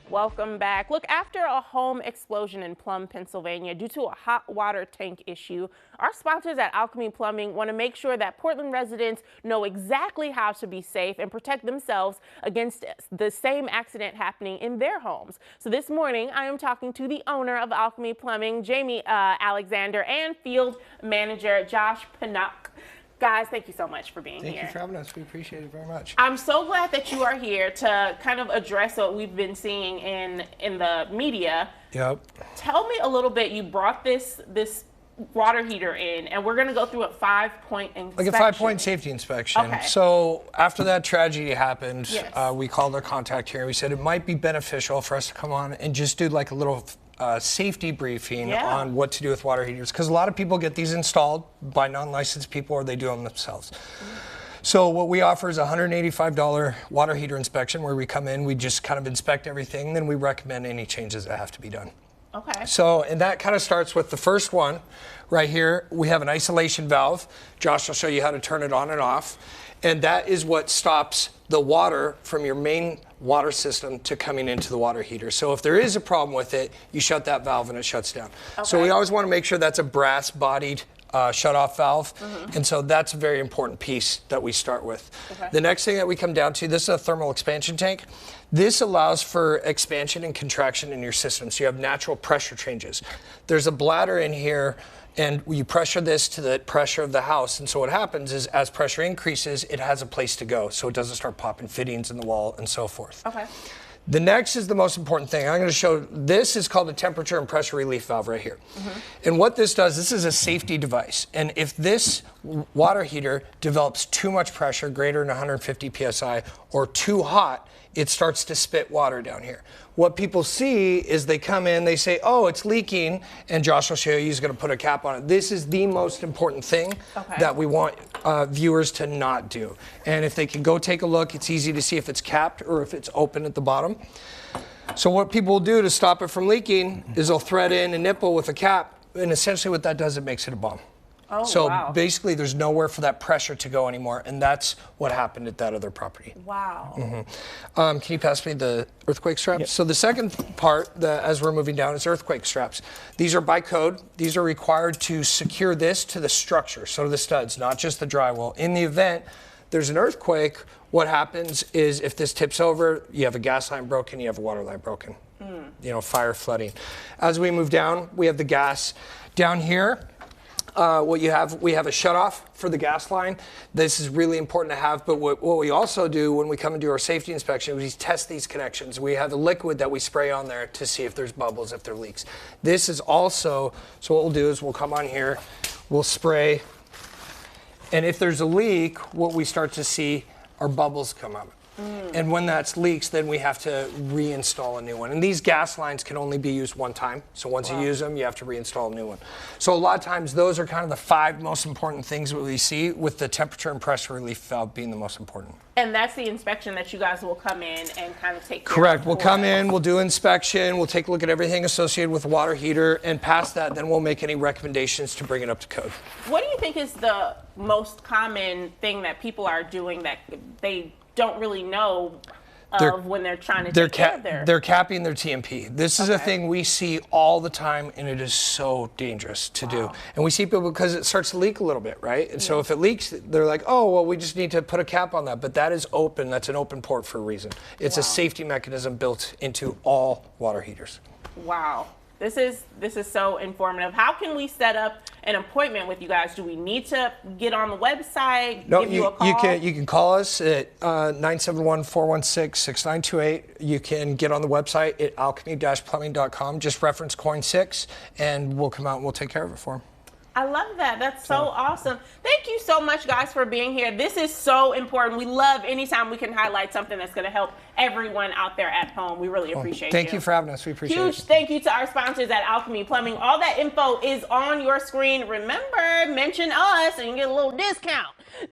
Welcome back. Look, after a home explosion in Plum, Pennsylvania, due to a hot water tank issue, our sponsors at Alchemy Plumbing want to make sure that Portland residents know exactly how to be safe and protect themselves against the same accident happening in their homes. So this morning, I am talking to the owner of Alchemy Plumbing, Jamie Alexander, and field manager Josh Pinnock. Guys, thank you so much for being here. Thank you for having us. We appreciate it very much. I'm so glad that you are here to kind of address what we've been seeing in the media. Yep. Tell me a little bit. You brought this water heater in, and we're going to go through a 5-point inspection. Like a 5-point safety inspection. Okay. So after that tragedy happened, yes, we called our contact here. We said it might be beneficial for us to come on and just do like a little safety briefing on what to do with water heaters, because a lot of people get these installed by non-licensed people or they do them themselves. So what we offer is a $185 water heater inspection, where we come in, we just kind of inspect everything, then we recommend any changes that have to be done. Okay. So, and that kind of starts with the first one right here. We have an isolation valve. Josh will show you how to turn it on and off. And that is what stops the water from your main water system to coming into the water heater. So if there is a problem with it, you shut that valve and it shuts down. Okay. So we always want to make sure that's a brass bodied shut-off valve. And so that's a very important piece that we start with. Okay. The next thing that we come down to, this is a thermal expansion tank. This allows for expansion and contraction in your system, so you have natural pressure changes. There's a bladder in here, and you pressure this to the pressure of the house, and so what happens is as pressure increases, it has a place to go, so it doesn't start popping fittings in the wall and so forth. Okay. The next is the most important thing. I'm going to show, this is called a temperature and pressure relief valve right here. And what this does, this is a safety device. And if this water heater develops too much pressure, greater than 150 PSI, or too hot, it starts to spit water down here. What people see is they come in, they say, oh, it's leaking, and Josh will show you, he's going to put a cap on it. This is the most important thing that we want viewers to not do. And if they can go take a look, it's easy to see if it's capped or if it's open at the bottom. So what people will do to stop it from leaking is they'll thread in a nipple with a cap, and essentially what that does, it makes it a bomb. Oh, so wow. basically there's nowhere for that pressure to go anymore, and that's what happened at that other property. Wow. Can you pass me the earthquake straps? Yep. So the second part, as we're moving down, is earthquake straps. These are by code. These are required to secure this to the structure, so to the studs, not just the drywall. In the event there's an earthquake, what happens is if this tips over, you have a gas line broken, you have a water line broken. You know, fire, flooding. As we move down, we have the gas. Down here, we have a shutoff for the gas line. This is really important to have, but what we also do when we come and do our safety inspection, we test these connections. We have a liquid that we spray on there to see if there's bubbles, if there are leaks. This is also, so what we'll do is we'll come on here, we'll spray, and if there's a leak, what we start to see are bubbles come up. And when that's leaks, then we have to reinstall a new one. And these gas lines can only be used one time. So once you use them, you have to reinstall a new one. So a lot of times, those are kind of the 5 most important things that we see, with the temperature and pressure relief valve being the most important. And that's the inspection that you guys will come in and kind of take care of. Correct. We'll come in, we'll do inspection, we'll take a look at everything associated with the water heater, and past that, then we'll make any recommendations to bring it up to code. What do you think is the most common thing that people are doing that they don't really know when they're trying to take care of their... They're capping their TMP. This is a thing we see all the time, and it is so dangerous to do. And we see people because it starts to leak a little bit, right? And so if it leaks, they're like, oh, well, we just need to put a cap on that. But that is open. That's an open port for a reason. It's a safety mechanism built into all water heaters. Wow. This is so informative. How can we set up an appointment with you guys? Do we need to get on the website? No, give you a call? You can call us at 971-416-6928. You can get on the website at alchemy-plumbing.com. Just reference coin 6, and we'll come out and we'll take care of it for them. I love that. That's so awesome. Thank you so much, guys, for being here. This is so important. We love anytime we can highlight something that's going to help everyone out there at home. We really appreciate Thank you for having us. We appreciate it. Huge thank you to our sponsors at Alchemy Plumbing. All that info is on your screen. Remember, mention us and you get a little discount.